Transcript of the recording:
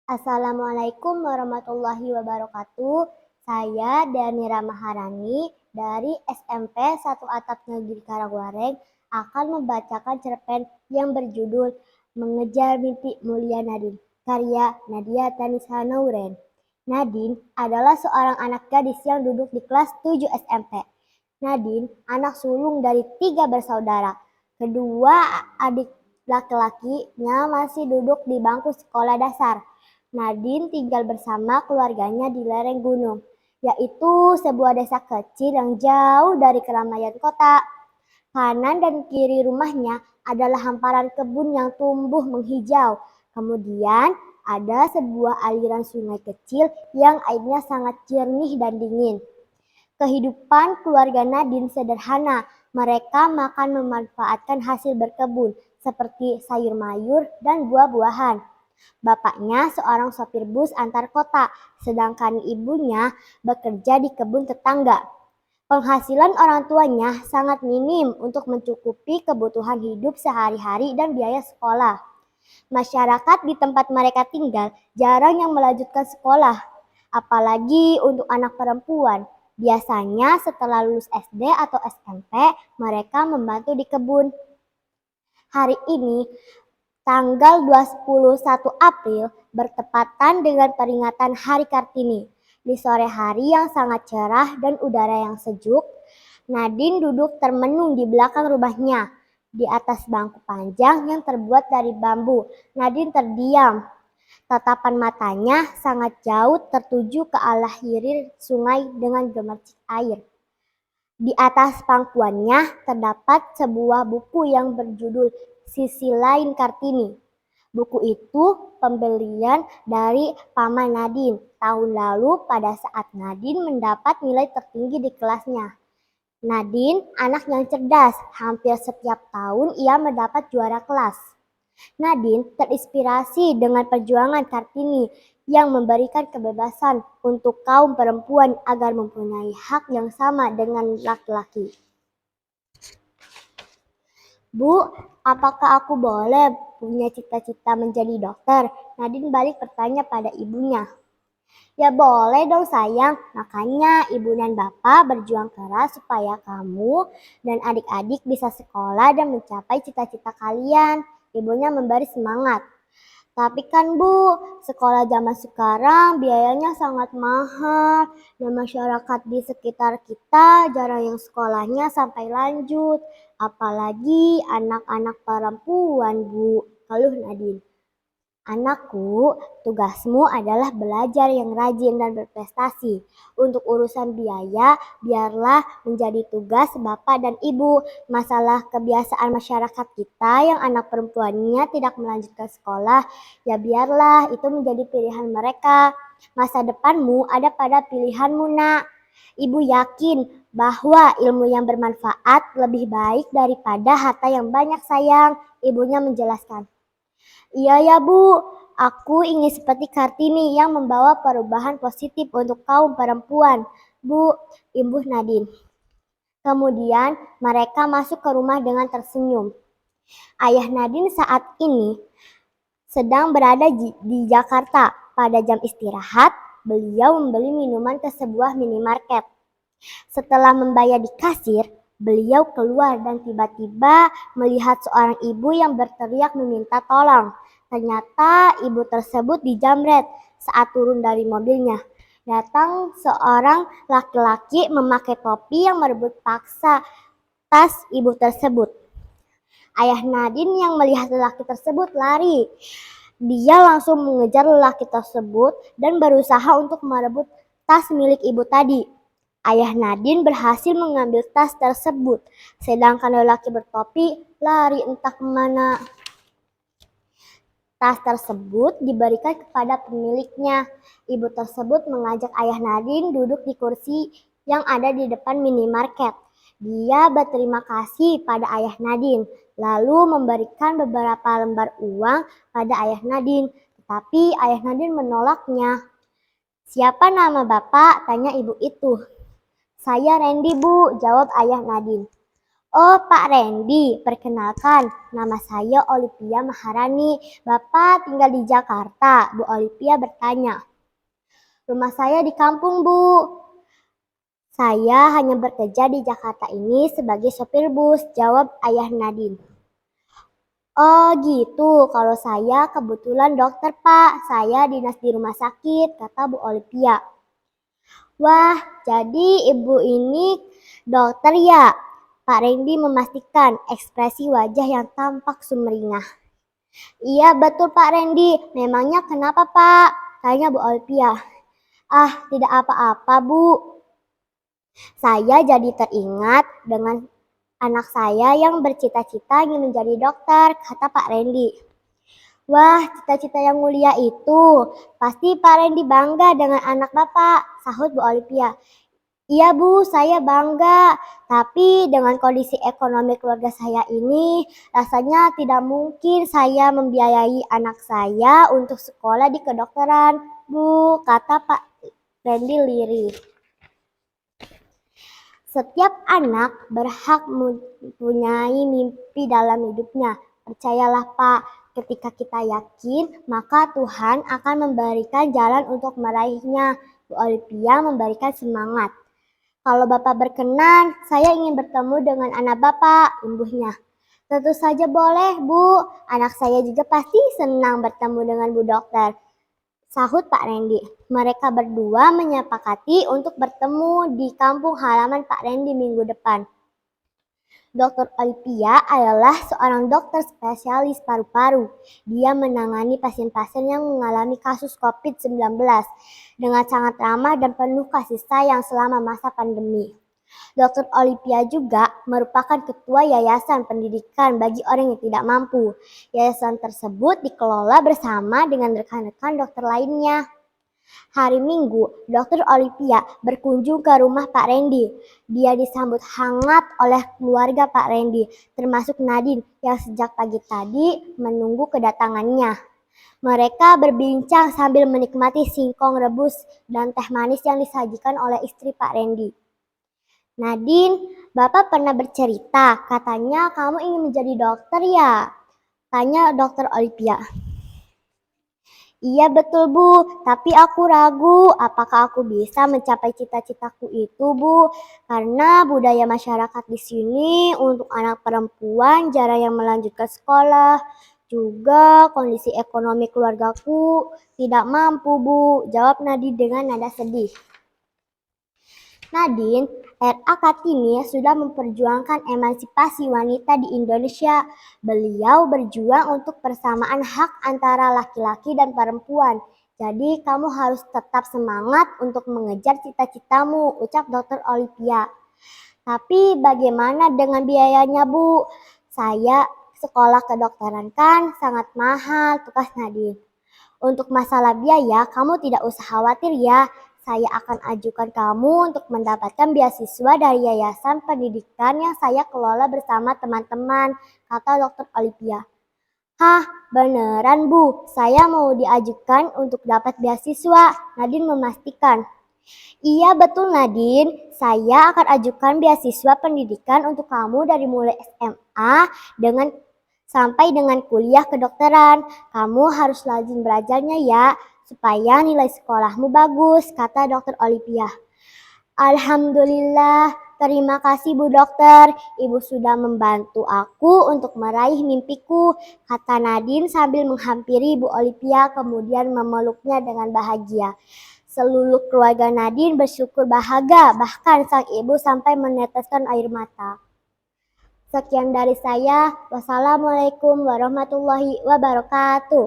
Assalamualaikum warahmatullahi wabarakatuh. Saya Danira Maharani dari SMP 1 Atap Negeri Karangwareng akan membacakan cerpen yang berjudul Mengejar Mimpi Mulia Nadine, karya Nadia Tanisa Nouren. Nadine adalah seorang anak gadis yang duduk di kelas 7 SMP. Nadine anak sulung dari 3 bersaudara. Kedua adik laki-lakinya masih duduk di bangku sekolah dasar. Nadine tinggal bersama keluarganya di lereng gunung, yaitu sebuah desa kecil yang jauh dari keramaian kota. Kanan dan kiri rumahnya adalah hamparan kebun yang tumbuh menghijau. Kemudian ada sebuah aliran sungai kecil yang airnya sangat jernih dan dingin. Kehidupan keluarga Nadine sederhana. Mereka makan memanfaatkan hasil berkebun seperti sayur mayur dan buah-buahan. Bapaknya seorang sopir bus antar kota, sedangkan ibunya bekerja di kebun tetangga. Penghasilan orang tuanya sangat minim untuk mencukupi kebutuhan hidup sehari-hari dan biaya sekolah. Masyarakat di tempat mereka tinggal jarang yang melanjutkan sekolah, apalagi untuk anak perempuan. Biasanya setelah lulus SD atau SMP, mereka membantu di kebun. Hari ini, tanggal 21 April bertepatan dengan peringatan Hari Kartini. Di sore hari yang sangat cerah dan udara yang sejuk, Nadine duduk termenung di belakang rumahnya. Di atas bangku panjang yang terbuat dari bambu, Nadine terdiam. Tatapan matanya sangat jauh tertuju ke arah hilir sungai dengan gemercik air. Di atas pangkuannya terdapat sebuah buku yang berjudul Sisi Lain Kartini. Buku itu pembelian dari paman Nadine tahun lalu pada saat Nadine mendapat nilai tertinggi di kelasnya. Nadine anak yang cerdas, hampir setiap tahun ia mendapat juara kelas. Nadine terinspirasi dengan perjuangan Kartini yang memberikan kebebasan untuk kaum perempuan agar mempunyai hak yang sama dengan laki-laki. Bu, apakah aku boleh punya cita-cita menjadi dokter? Nadine balik bertanya pada ibunya. Ya boleh dong sayang, makanya ibu dan bapak berjuang keras supaya kamu dan adik-adik bisa sekolah dan mencapai cita-cita kalian. Ibunya memberi semangat. Tapi kan Bu, sekolah zaman sekarang biayanya sangat mahal dan masyarakat di sekitar kita jarang yang sekolahnya sampai lanjut. Apalagi anak-anak perempuan Bu, keluh Nadine. Anakku, tugasmu adalah belajar yang rajin dan berprestasi. Untuk urusan biaya, biarlah menjadi tugas bapak dan ibu. Masalah kebiasaan masyarakat kita yang anak perempuannya tidak melanjutkan sekolah, ya biarlah itu menjadi pilihan mereka. Masa depanmu ada pada pilihanmu, Nak. Ibu yakin bahwa ilmu yang bermanfaat lebih baik daripada harta yang banyak sayang. Ibunya menjelaskan. Iya ya Bu, aku ingin seperti Kartini yang membawa perubahan positif untuk kaum perempuan. Bu, Ibu Nadine. Kemudian mereka masuk ke rumah dengan tersenyum. Ayah Nadine saat ini sedang berada di Jakarta. Pada jam istirahat, beliau membeli minuman ke sebuah minimarket. Setelah membayar di kasir, beliau keluar dan tiba-tiba melihat seorang ibu yang berteriak meminta tolong. Ternyata ibu tersebut dijamret saat turun dari mobilnya. Datang seorang laki-laki memakai topi yang merebut paksa tas ibu tersebut. Ayah Nadine yang melihat lelaki tersebut lari. Dia langsung mengejar lelaki tersebut dan berusaha untuk merebut tas milik ibu tadi. Ayah Nadine berhasil mengambil tas tersebut, sedangkan lelaki bertopi lari entah kemana. Tas tersebut diberikan kepada pemiliknya. Ibu tersebut mengajak ayah Nadine duduk di kursi yang ada di depan minimarket. Dia berterima kasih pada ayah Nadine, lalu memberikan beberapa lembar uang pada ayah Nadine. Tetapi ayah Nadine menolaknya. Siapa nama bapak? Tanya ibu itu. Saya Randy Bu, jawab ayah Nadine. Oh, Pak Randy, perkenalkan, nama saya Olivia Maharani. Bapak tinggal di Jakarta. Bu Olivia bertanya. Rumah saya di kampung, Bu. Saya hanya bekerja di Jakarta ini sebagai sopir bus, jawab ayah Nadine. Oh gitu, kalau saya kebetulan dokter Pak, saya dinas di rumah sakit, kata Bu Olivia. Wah, jadi ibu ini dokter ya? Pak Randy memastikan ekspresi wajah yang tampak sumringah. Iya betul Pak Randy, memangnya kenapa Pak? Tanya Bu Olivia. Ah, tidak apa-apa Bu. Saya jadi teringat dengan anak saya yang bercita-cita ingin menjadi dokter, kata Pak Randy. Wah, cita-cita yang mulia itu. Pasti Pak Randy bangga dengan anak Bapak, sahut Bu Olivia. Iya Bu, saya bangga. Tapi dengan kondisi ekonomi keluarga saya ini, rasanya tidak mungkin saya membiayai anak saya untuk sekolah di kedokteran, Bu, kata Pak Randy lirih. Setiap anak berhak mempunyai mimpi dalam hidupnya. Percayalah Pak, ketika kita yakin, maka Tuhan akan memberikan jalan untuk meraihnya. Bu Olivia memberikan semangat. Kalau Bapak berkenan, saya ingin bertemu dengan anak Bapak, imbuhnya. Tentu saja boleh, Bu. Anak saya juga pasti senang bertemu dengan Bu Dokter, sahut Pak Randy. Mereka berdua menyepakati untuk bertemu di kampung halaman Pak Randy minggu depan. Dr. Olivia adalah seorang dokter spesialis paru-paru. Dia menangani pasien-pasien yang mengalami kasus COVID-19 dengan sangat ramah dan penuh kasih sayang selama masa pandemi. Dr. Olivia juga merupakan ketua Yayasan Pendidikan bagi orang yang tidak mampu. Yayasan tersebut dikelola bersama dengan rekan-rekan dokter lainnya. Hari Minggu, Dr. Olivia berkunjung ke rumah Pak Randy. Dia disambut hangat oleh keluarga Pak Randy, termasuk Nadine yang sejak pagi tadi menunggu kedatangannya. Mereka berbincang sambil menikmati singkong rebus dan teh manis yang disajikan oleh istri Pak Randy. Nadine, Bapak pernah bercerita, katanya kamu ingin menjadi dokter ya? Tanya Dr. Olivia. Iya betul Bu, tapi aku ragu apakah aku bisa mencapai cita-citaku itu Bu. Karena budaya masyarakat di sini untuk anak perempuan jarang yang melanjutkan sekolah. Juga kondisi ekonomi keluargaku tidak mampu Bu, jawab Nadine dengan nada sedih. Nadine, R.A. Kartini sudah memperjuangkan emansipasi wanita di Indonesia. Beliau berjuang untuk persamaan hak antara laki-laki dan perempuan. Jadi kamu harus tetap semangat untuk mengejar cita-citamu, ucap Dr. Olivia. Tapi bagaimana dengan biayanya Bu? Saya sekolah kedokteran kan sangat mahal, tukas Nadine. Untuk masalah biaya, kamu tidak usah khawatir ya. Saya akan ajukan kamu untuk mendapatkan beasiswa dari Yayasan Pendidikan yang saya kelola bersama teman-teman, kata Dr. Olivia. Hah, beneran Bu, saya mau diajukan untuk dapat beasiswa, Nadine memastikan. Iya betul Nadine, saya akan ajukan beasiswa pendidikan untuk kamu dari mulai SMA sampai dengan kuliah kedokteran. Kamu harus rajin belajarnya ya, supaya nilai sekolahmu bagus, kata Dr. Olivia. Alhamdulillah, terima kasih Bu Dokter. Ibu sudah membantu aku untuk meraih mimpiku, kata Nadine sambil menghampiri Bu Olivia kemudian memeluknya dengan bahagia. Seluruh keluarga Nadine bersyukur bahagia, bahkan sang ibu sampai meneteskan air mata. Sekian dari saya. Wassalamualaikum warahmatullahi wabarakatuh.